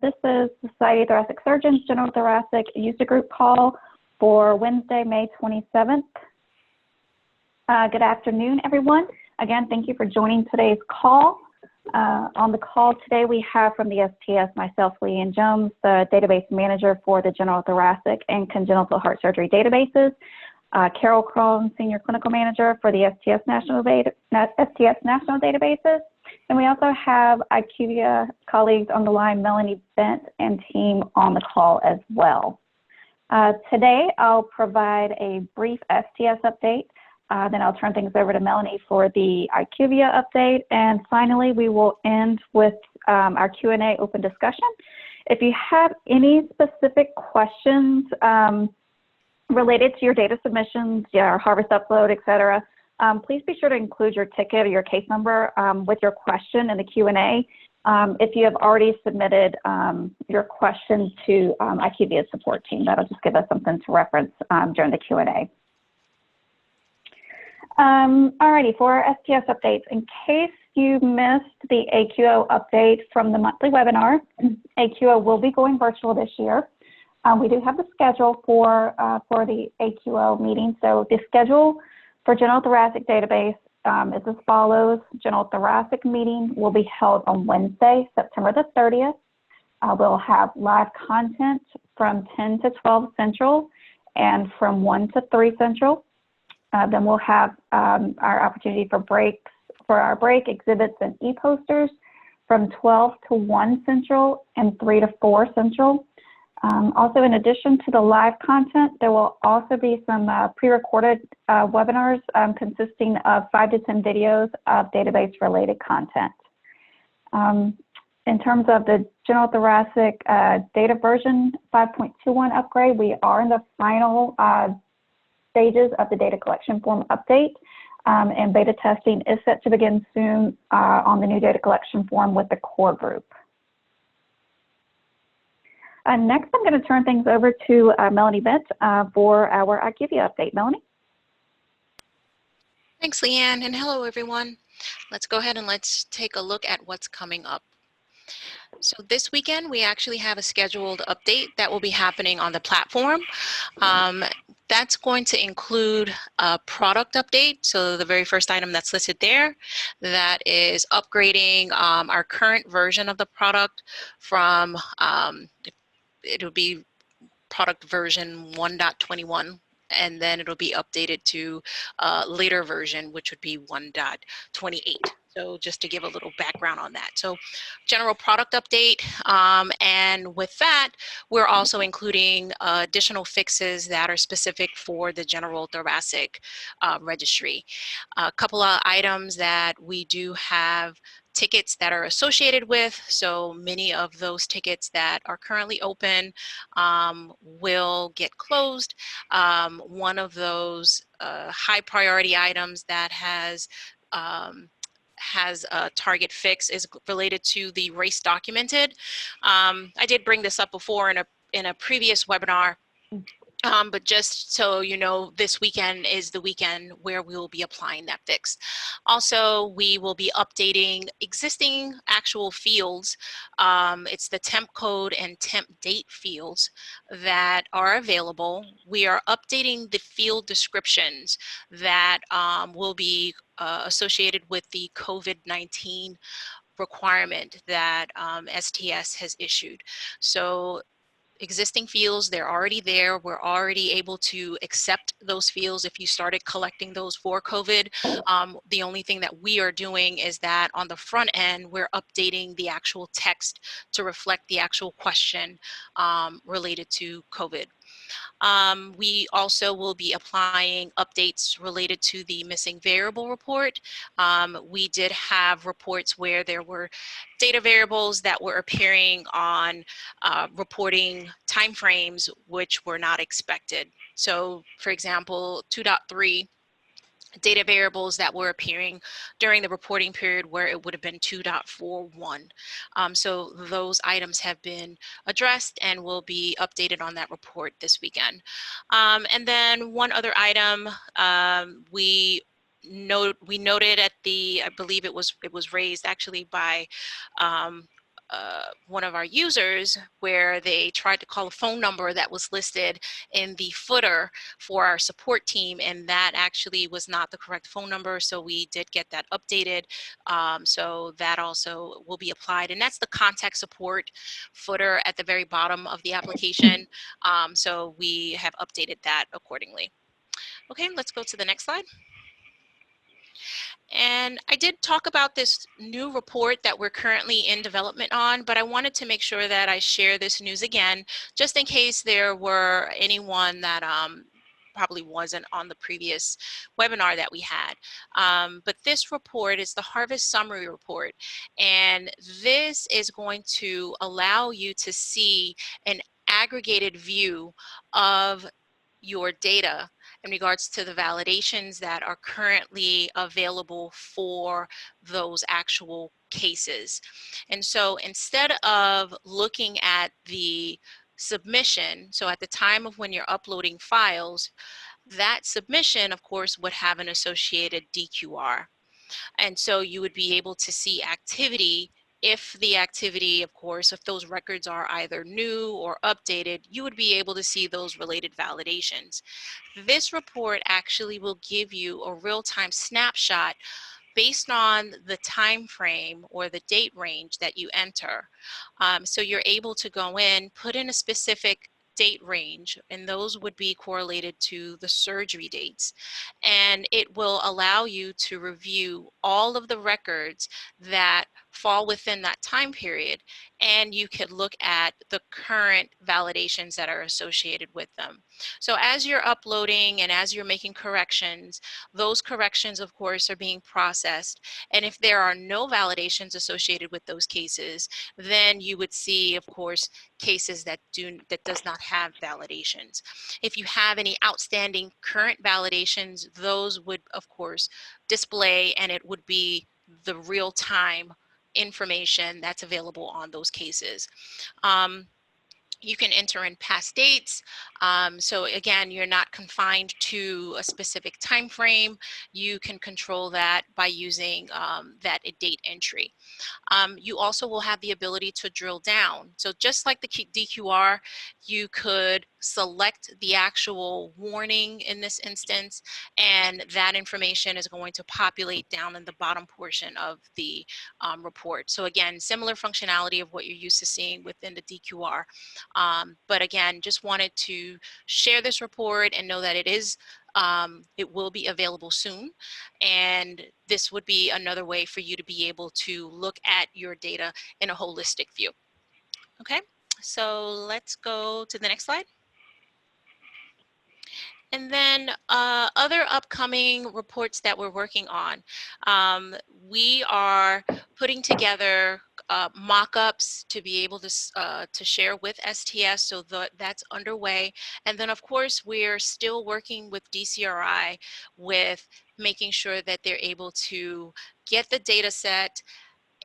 This is Society of Thoracic Surgeons General Thoracic User Group call for Wednesday, May 27th. Good afternoon, everyone. Again, thank you for joining today's call. On the call today, we have from the STS, myself, Leanne Jones, the database manager for the General Thoracic and Congenital Heart Surgery databases, Carol Crone, Senior Clinical Manager for the STS National Databases, and we also have IQVIA colleagues on the line, Melanie Bent and team on the call as well. Today, I'll provide a brief STS update. Then I'll turn things over to Melanie for the IQVIA update. And finally, we will end with our Q&A open discussion. If you have any specific questions related to your data submissions, your harvest upload, et cetera, please be sure to include your ticket or your case number with your question in the Q&A. If you have already submitted your question to IQVIA's support team, that'll just give us something to reference during the Q&A. Alrighty, for our STS updates, in case you missed the AQO update from the monthly webinar, AQO will be going virtual this year. We do have the schedule for the AQO meeting. So the schedule for General Thoracic Database is as follows. General Thoracic meeting will be held on Wednesday, September the 30th. We'll have live content from 10 to 12 Central and from 1 to 3 Central. Then we'll have our opportunity for breaks, for our break exhibits and e-posters from 12 to 1 Central and 3 to 4 Central. Also, in addition to the live content, there will also be some pre-recorded webinars consisting of 5 to 10 videos of database-related content. In terms of the General Thoracic data version 5.21 upgrade, we are in the final stages of the data collection form update, and beta testing is set to begin soon on the new data collection form with the core group. Next, I'm going to turn things over to Melanie Bent for our IQVIA update. Melanie? Thanks, Leanne, and hello, everyone. Let's go ahead and let's take a look at what's coming up. So this weekend, we actually have a scheduled update that will be happening on the platform. That's going to include a product update. So the very first item that's listed there, that is upgrading our current version of the product from, it'll be product version 1.21, and then it'll be updated to a later version, which would be 1.28. So just to give a little background on that. So general product update, and with that, we're also including additional fixes that are specific for the General Thoracic registry. A couple of items that we do have tickets that are associated with, so many of those tickets that are currently open will get closed. One of those high priority items that has a target fix is related to the race documented. I did bring this up before in a previous webinar, but just so you know, this weekend is the weekend where we will be applying that fix. Also, we will be updating existing actual fields. It's the temp code and temp date fields that are available. We are updating the field descriptions that will be associated with the COVID-19 requirement that STS has issued. So existing fields, they're already there. We're already able to accept those fields if you started collecting those for COVID. The only thing that we are doing is that on the front end, we're updating the actual text to reflect the actual question related to COVID. We also will be applying updates related to the missing variable report. We did have reports where there were data variables that were appearing on reporting timeframes which were not expected. So, for example, 2.3 data variables that were appearing during the reporting period where it would have been 2.41. So those items have been addressed and will be updated on that report this weekend. And then one other item, we noted at the, I believe it was raised actually by one of our users where they tried to call a phone number that was listed in the footer for our support team, and that actually was not the correct phone number. So we did get that updated. So that also will be applied, and that's the contact support footer at the very bottom of the application. So we have updated that accordingly. Okay, let's go to the next slide. And I did talk about this new report that we're currently in development on, but I wanted to make sure that I share this news again, just in case there were anyone that probably wasn't on the previous webinar that we had. But this report is the Harvest Summary Report, and this is going to allow you to see an aggregated view of your data in regards to the validations that are currently available for those actual cases. And so instead of looking at the submission, so at the time of when you're uploading files, that submission, of course, would have an associated DQR. And so you would be able to see activity. If the activity, of course, if those records are either new or updated, you would be able to see those related validations. This report actually will give you a real-time snapshot based on the time frame or the date range that you enter. So you're able to go in, put in a specific date range, and those would be correlated to the surgery dates. And it will allow you to review all of the records that fall within that time period, and you could look at the current validations that are associated with them. So as you're uploading and as you're making corrections, those corrections, of course, are being processed. And if there are no validations associated with those cases, then you would see, of course, cases that does not have validations. If you have any outstanding current validations, those would, of course, display, and it would be the real-time information that's available on those cases. You can enter in past dates. So again, you're not confined to a specific time frame. You can control that by using that date entry. You also will have the ability to drill down. So just like the DQR, you could select the actual warning in this instance, and that information is going to populate down in the bottom portion of the report. So again, similar functionality of what you're used to seeing within the DQR. But again, just wanted to share this report and know that it will be available soon. And this would be another way for you to be able to look at your data in a holistic view. Okay, so let's go to the next slide. And then other upcoming reports that we're working on. We are putting together mock-ups to be able to share with STS, so that's underway. And then, of course, we're still working with DCRI with making sure that they're able to get the data set,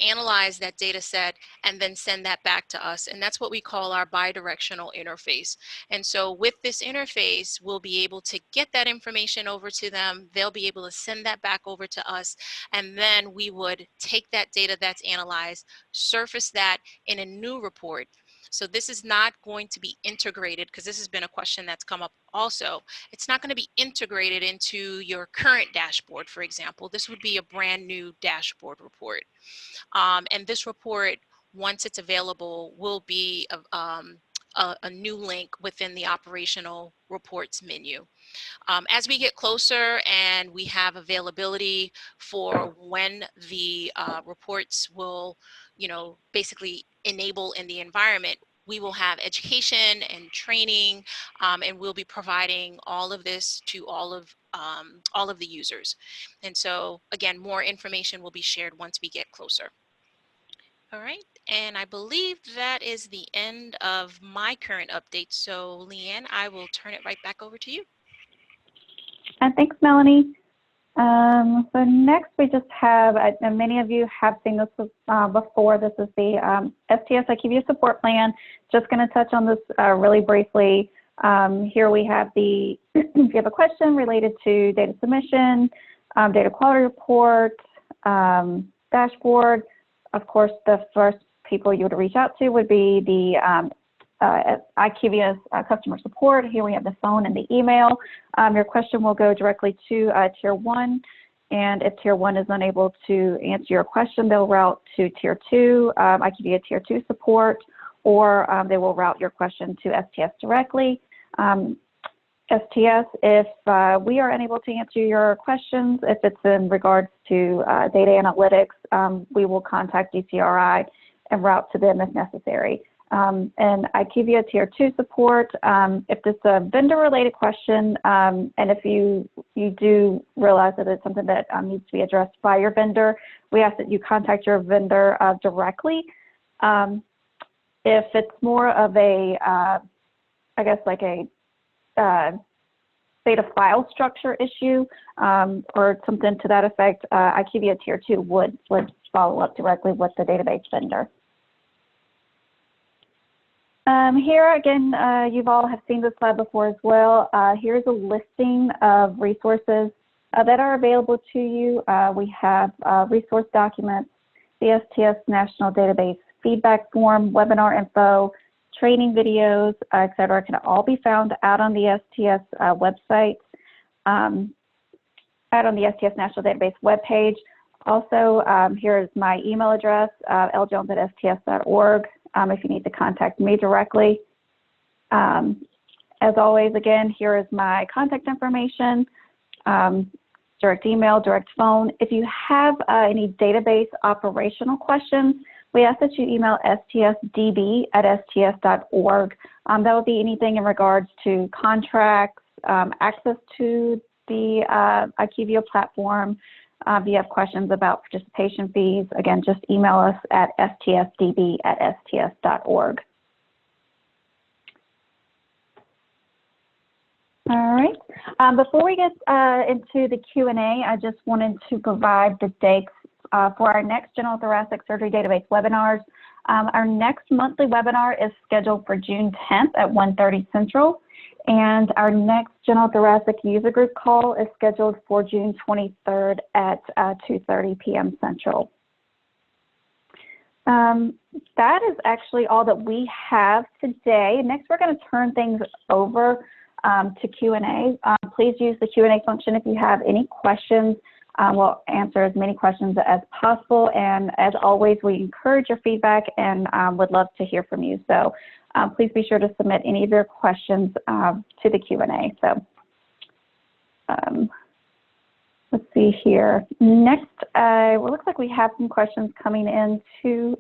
analyze that data set, and then send that back to us. And that's what we call our bidirectional interface. And so with this interface, we'll be able to get that information over to them. They'll be able to send that back over to us. And then we would take that data that's analyzed, surface that in a new report. So this is not going to be integrated, because this has been a question that's come up also. It's not going to be integrated into your current dashboard, for example. This would be a brand new dashboard report. And this report, once it's available, will be a new link within the operational reports menu. As we get closer and we have availability for when the reports will, basically enable in the environment, we will have education and training, and we'll be providing all of this to all of the users. And so again, more information will be shared once we get closer. All right, and I believe that is the end of my current update. So Leanne, I will turn it right back over to you. Thanks, Melanie. So next we just have, and many of you have seen this before, this is the STS IQVIA support plan. Just going to touch on this really briefly. Here we have if you have a question related to data submission, data quality report, dashboard. Of course, the first people you would reach out to would be the IQVIA's customer support. Here we have the phone and the email. Your question will go directly to Tier 1, and if Tier 1 is unable to answer your question, they'll route to Tier 2, IQVIA Tier 2 support, or they will route your question to STS directly. STS, if we are unable to answer your questions, if it's in regards to data analytics, we will contact DCRI and route to them if necessary. And IQVIA Tier 2 support, if it's a vendor-related question, and if you do realize that it's something that needs to be addressed by your vendor, we ask that you contact your vendor directly. If it's more of a, I guess like a data file structure issue or something to that effect, IQVIA Tier 2 would follow up directly with the database vendor. Here again, you've all have seen this slide before as well. Here's a listing of resources that are available to you. We have resource documents, the STS National Database feedback form, webinar info, training videos, et cetera, can all be found out on the STS website, out on the STS National Database webpage. Also, here is my email address, ljones@sts.org, if you need to contact me directly. As always, again, here is my contact information, direct email, direct phone. If you have any database operational questions, we ask that you email stsdb@sts.org. That will be anything in regards to contracts, access to the IQVIA platform. If you have questions about participation fees, again, just email us at stsdb@sts.org. All right. Before we get into the Q&A, I just wanted to provide the dates for our next general thoracic surgery database webinars. Our next monthly webinar is scheduled for June 10th at 1:30 Central, and our next general thoracic user group call is scheduled for June 23rd at 2:30 p.m. Central. That is actually all that we have today. Next, we're going to turn things over to Q&A. Please use the Q&A function if you have any questions. We'll answer as many questions as possible, and as always, we encourage your feedback and would love to hear from you. So please be sure to submit any of your questions to the Q&A. So let's see here. Next, it looks like we have some questions coming in to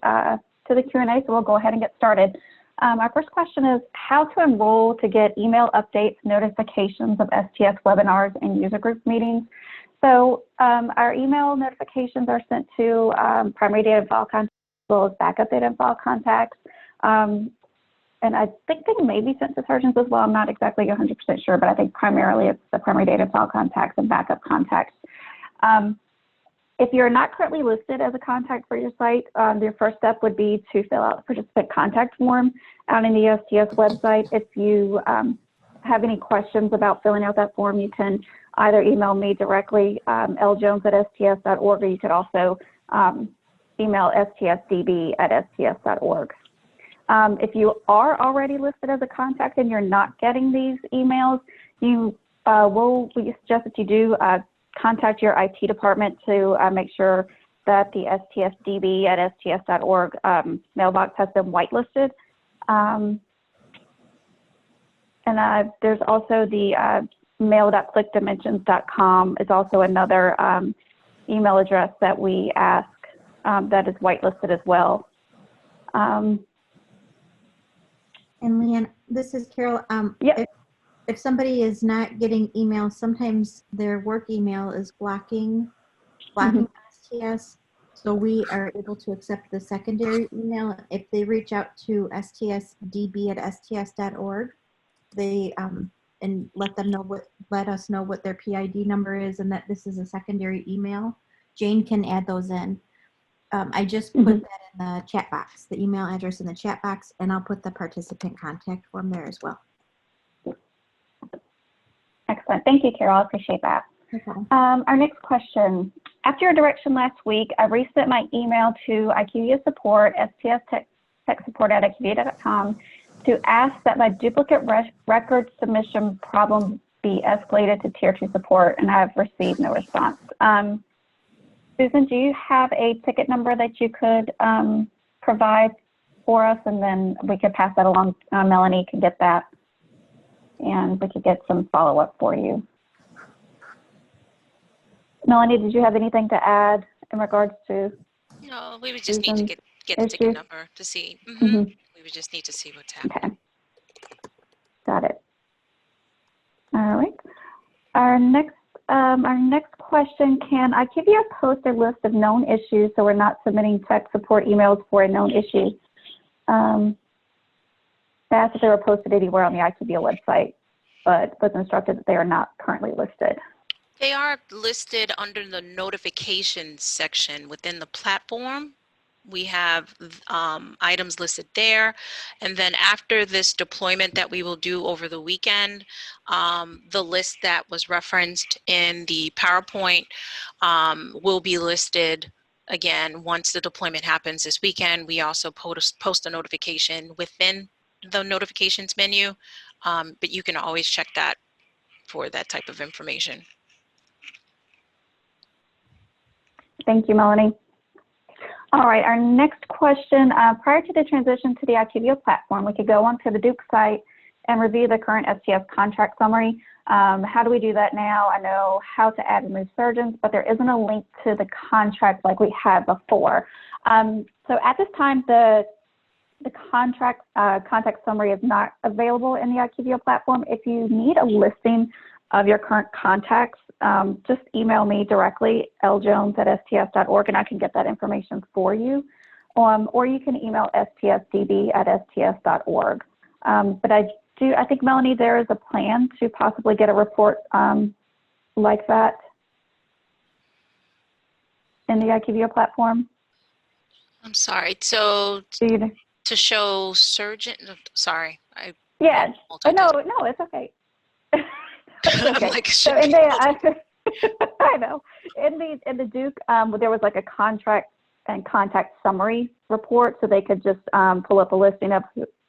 the Q&A, so we'll go ahead and get started. Our first question is how to enroll to get email updates, notifications of STS webinars and user group meetings. So our email notifications are sent to primary data and file contacts as well as backup data and file contacts. And I think they may be sent to surgeons as well. I'm not exactly 100% sure, but I think primarily it's the primary data and file contacts and backup contacts. If you're not currently listed as a contact for your site, your first step would be to fill out the participant contact form out in the STS website. If you have any questions about filling out that form, you can either email me directly, ljones@sts.org, or you could also email stsdb@sts.org. If you are already listed as a contact and you're not getting these emails, we suggest that you do contact your IT department to make sure that the stsdb@sts.org mailbox has been whitelisted. And there's also the mail.clickdimensions.com is also another email address that we ask that is whitelisted as well. And Leanne, this is Carol. Yep. If somebody is not getting emails, sometimes their work email is blocking STS. So we are able to accept the secondary email. If they reach out to stsdb@sts.org, they and let us know what their PID number is and that this is a secondary email. Jane can add those in. I just put that in the chat box, the email address in the chat box, and I'll put the participant contact form there as well. Excellent. Thank you, Carol. I appreciate that. No problem. Our next question. After your direction last week, I resent my email to IQVIA support, STS tech support at IQVIA.com, to ask that my duplicate record submission problem be escalated to Tier 2 support, and I have received no response. Susan, do you have a ticket number that you could provide for us, and then we could pass that along? Melanie can get that, and we could get some follow-up for you. Melanie, did you have anything to add in regards to? No, we would just need to get the ticket issue? number to see. Mhm. We would just need to see what's happening. Okay. Got it. All right. Our next question, can IQVIA post a list of known issues so we're not submitting tech support emails for a known issue? Asked if they were posted anywhere on the IQVIA website, but was instructed that they are not currently listed. They are listed under the notifications section within the platform. We have items listed there. And then after this deployment that we will do over the weekend, the list that was referenced in the PowerPoint will be listed again once the deployment happens this weekend. We also post a notification within the notifications menu, but you can always check that for that type of information. Thank you, Melanie. All right, our next question. Prior to the transition to the IQVIA platform, we could go onto the Duke site and review the current STS contract summary. How do we do that now? I know how to add and remove surgeons, but there isn't a link to the contract like we had before. So at this time, the contract summary is not available in the IQVIA platform. If you need a listing of your current contacts, just email me directly, ljones@sts.org, and I can get that information for you. Or you can email stsdb@sts.org. But I think, Melanie, there is a plan to possibly get a report like that in the IQVIA platform. I'm sorry. So to show surgeon, sorry. Yeah. No, it's okay. Okay. Like, so in the, I know in the Duke, there was like a contract and contact summary report, so they could just pull up a listing of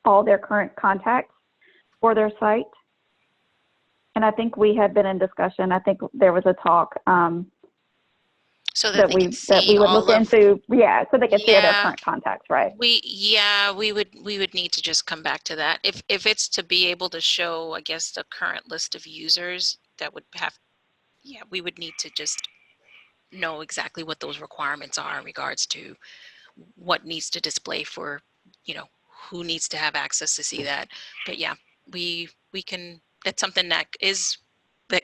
all their current contacts for their site. And I think we had been in discussion. I think there was a talk so that we would look into, so they could see their current contacts, right? We would need to just come back to that. If it's to be able to show, I guess, the current list of users, that would have, we would need to just know exactly what those requirements are in regards to what needs to display for, who needs to have access to see that. But yeah, we can, that's something that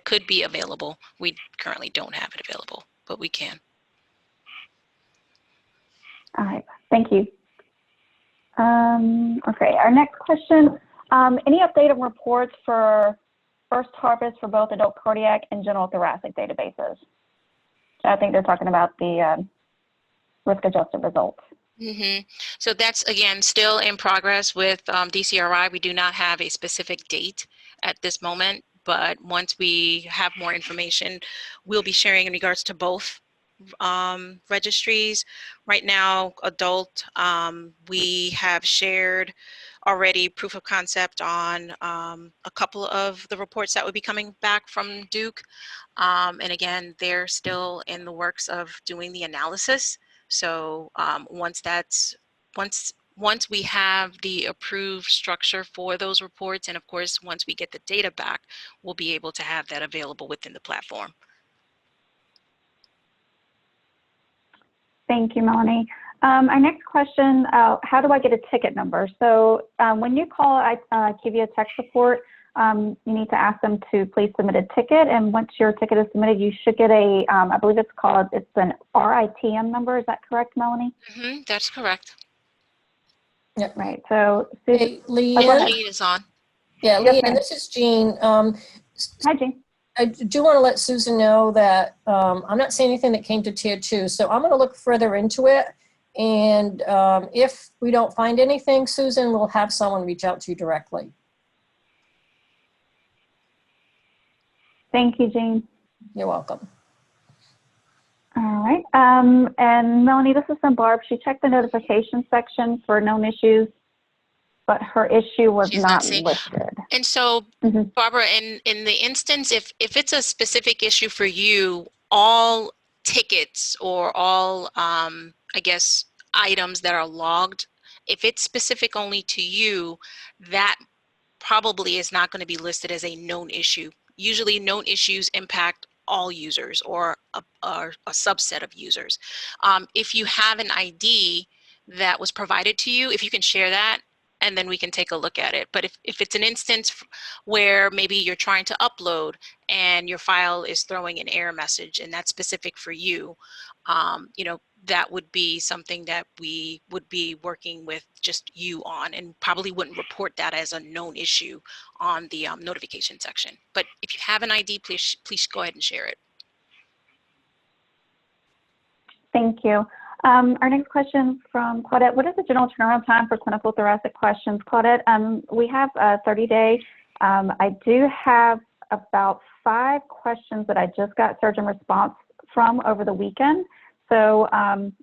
could be available. We currently don't have it available, but we can. All right, thank you. Okay, our next question, any update on reports for first harvest for both adult cardiac and general thoracic databases? I think they're talking about the risk-adjusted results. So that's, again, still in progress with DCRI. We do not have a specific date at this moment, but once we have more information, we'll be sharing in regards to both registries. Right now, adult, we have shared already proof of concept on a couple of the reports that would be coming back from Duke. And again, they're still in the works of doing the analysis. So once we have the approved structure for those reports, and of course, once we get the data back, we'll be able to have that available within the platform. Thank you, Melanie. Our next question, how do I get a ticket number? So when you call IQVIA tech support, you need to ask them to please submit a ticket. And once your ticket is submitted, you should get I believe it's an RITM number. Is that correct, Melanie? That's correct. Yep. Right. So, hey, Leanne. Jean is on. Yeah, yes, Leanne, this is Jean. Hi, Jean. I do want to let Susan know that I'm not seeing anything that came to Tier 2, so I'm going to look further into it. And if we don't find anything, Susan will have someone reach out to you directly. Thank you, Jean. You're welcome. All right. And Melanie, this is from Barb. She checked the notification section for known issues, but her issue was She's not seeing. listed. And so, Mhm. Barbara, in the instance, if it's a specific issue for you, all tickets or all, I guess, items that are logged, if it's specific only to you, that probably is not going to be listed as a known issue. Usually known issues impact all users or a subset of users. If you have an ID that was provided to you, if you can share that, and then we can take a look at it. But if it's an instance where maybe you're trying to upload and your file is throwing an error message and that's specific for you, you know, that would be something that we would be working with just you on, and probably wouldn't report that as a known issue on the notification section. But if you have an ID, please go ahead and share it. Thank you. Our next question from Claudette. What is the general turnaround time for clinical thoracic questions? Claudette, we have a 30-day. I do have about 5 questions that I just got surgeon response from over the weekend. So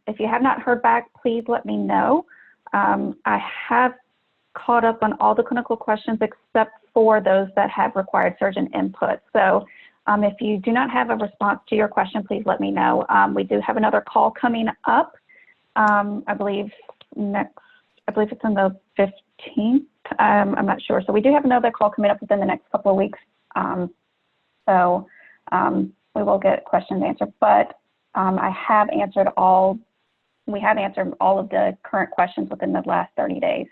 if you have not heard back, please let me know. I have caught up on all the clinical questions except for those that have required surgeon input. So if you do not have a response to your question, please let me know. We do have another call coming up. I believe it's on the 15th. I'm not sure. So we do have another call coming up within the next couple of weeks. So we will get questions answered, but we have answered all of the current questions within the last 30 days.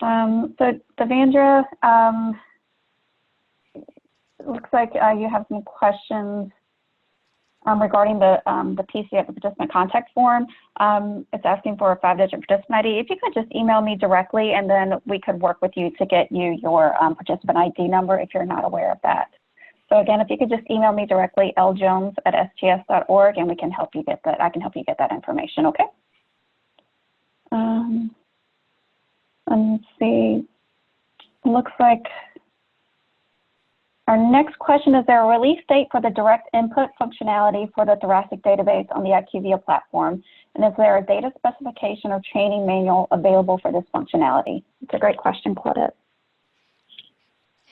So Devendra, it looks like you have some questions regarding the PCF, the participant contact form. It's asking for a 5-digit participant ID. If you could just email me directly, and then we could work with you to get you your participant ID number if you're not aware of that. So again, if you could just email me directly, ljones@sts.org, and we can help you get that. I can help you get that information. Okay. Let's see. Looks like our next question is, there a release date for the direct input functionality for the thoracic database on the IQVIA platform? And is there a data specification or training manual available for this functionality? It's a great question, Claudette.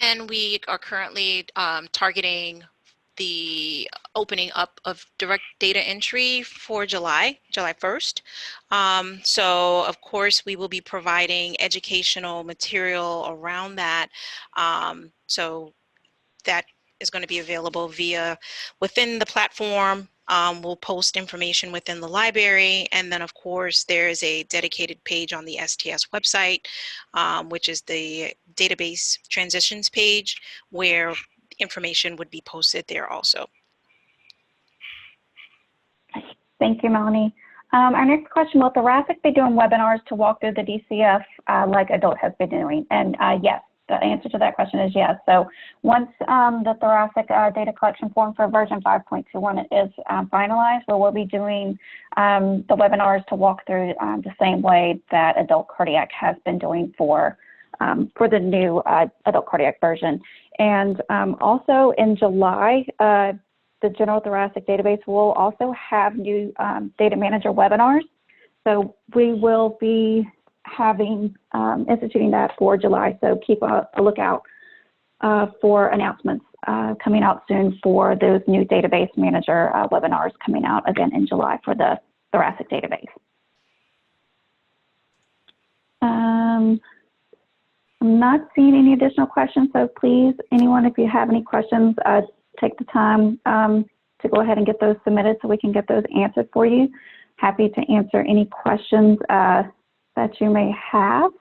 And we are currently targeting the opening up of direct data entry for July 1st. So of course we will be providing educational material around that. So that is going to be available within the platform. We'll post information within the library, and then of course there is a dedicated page on the STS website, which is the database transitions page, where information would be posted there also. Thank you, Melanie. Our next question, will thoracic be doing webinars to walk through the DCF like adult has been doing? And yes, the answer to that question is yes. So once the thoracic data collection form for version 5.21 is finalized, we will be doing the webinars to walk through the same way that adult cardiac has been doing for the new adult cardiac version. And also in July, the general thoracic database will also have new data manager webinars. So we will be instituting that for July. So keep a lookout for announcements coming out soon for those new database manager webinars coming out again in July for the thoracic database. I'm not seeing any additional questions, so please, anyone, if you have any questions, take the time to go ahead and get those submitted so we can get those answered for you. Happy to answer any questions that you may have.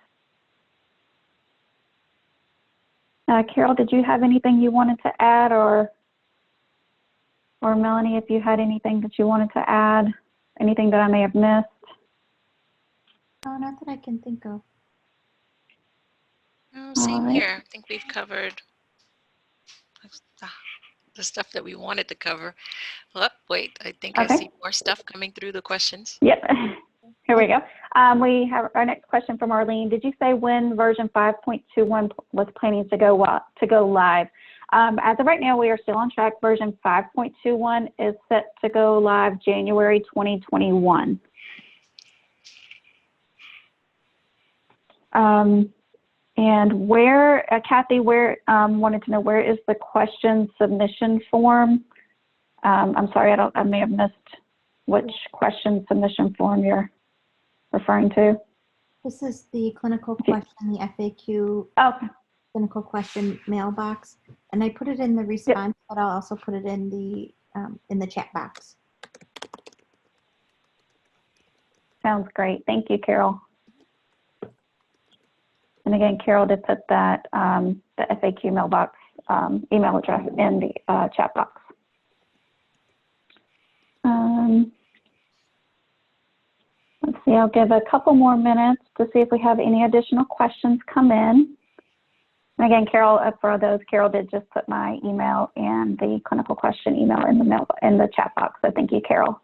Carol, did you have anything you wanted to add, or Melanie, if you had anything that you wanted to add, anything that I may have missed? No, not that I can think of. Oh, same here. I think we've covered the stuff that we wanted to cover. Oh, wait, I think I see more stuff coming through the questions. Yep. Here we go. We have our next question from Arlene. Did you say when version 5.21 was planning to go live? As of right now, we are still on track. Version 5.21 is set to go live January 2021. And where, Kathy, wanted to know, where is the question submission form? I'm sorry, I may have missed which question submission form you're referring to. This is the clinical question, the FAQ Okay. clinical question mailbox, and I put it in the response, but I'll also put it in the chat box. Sounds great. Thank you, Carol. And again, Carol did put that, the FAQ mailbox email address in the chat box. Let's see, I'll give a couple more minutes to see if we have any additional questions come in. And again, Carol, for those, Carol did just put my email and the clinical question email in the chat box. So thank you, Carol.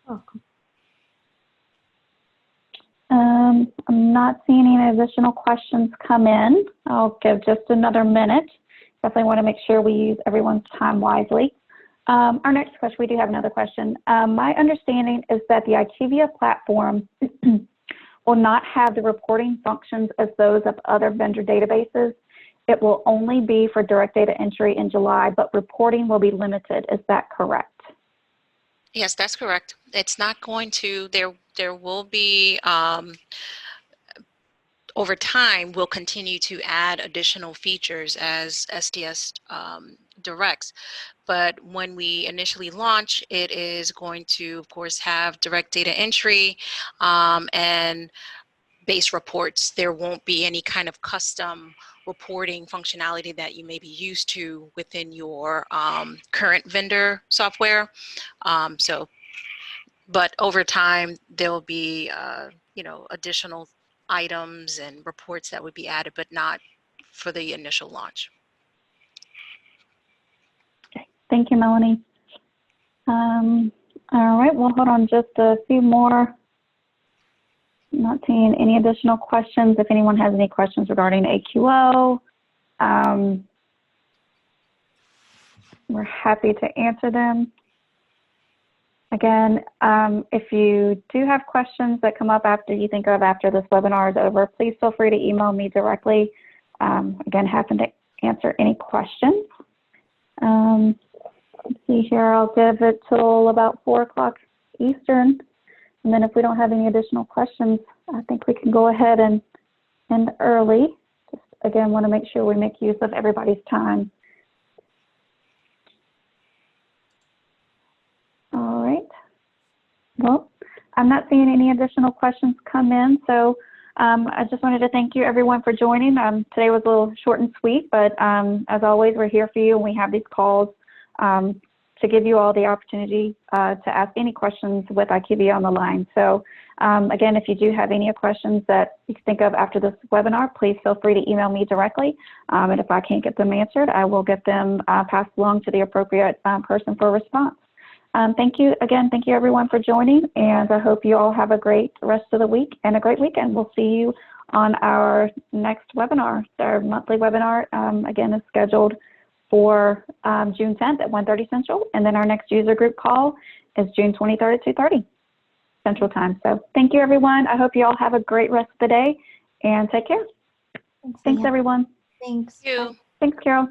Welcome. I'm not seeing any additional questions come in. I'll give just another minute. Definitely want to make sure we use everyone's time wisely. Our next question, we do have another question. My understanding is that the IQVIA platform will not have the reporting functions as those of other vendor databases. It will only be for direct data entry in July, but reporting will be limited. Is that correct? Yes, that's correct. It's not going to, there will be, over time, we'll continue to add additional features as SDS directs. But when we initially launch, it is going to, of course, have direct data entry and base reports. There won't be any kind of custom reporting functionality that you may be used to within your current vendor software. But over time, there'll be, additional items and reports that would be added, but not for the initial launch. Okay, thank you, Melanie. All right, we'll hold on just a few more. I'm not seeing any additional questions. If anyone has any questions regarding AQO, we're happy to answer them. Again, if you do have questions that come up after you think of after this webinar is over, please feel free to email me directly. Again, happy to answer any questions. Let's see here, I'll give it till about 4 o'clock Eastern. And then if we don't have any additional questions, I think we can go ahead and end early. Just again, want to make sure we make use of everybody's time. All right. Well, I'm not seeing any additional questions come in, so I just wanted to thank you everyone for joining. Today was a little short and sweet, but as always, we're here for you, and we have these calls to give you all the opportunity to ask any questions with IQVIA on the line. So again, if you do have any questions that you can think of after this webinar, please feel free to email me directly. And if I can't get them answered, I will get them passed along to the appropriate person for a response. Thank you again. Thank you everyone for joining, and I hope you all have a great rest of the week and a great weekend. We'll see you on our next webinar. Our monthly webinar, again, is scheduled for June 10th at 1:30 Central, and then our next user group call is June 23rd at 2:30 Central Time. So thank you, everyone. I hope you all have a great rest of the day, and take care. Thanks everyone. Thanks. Thank you. Thanks, Carol.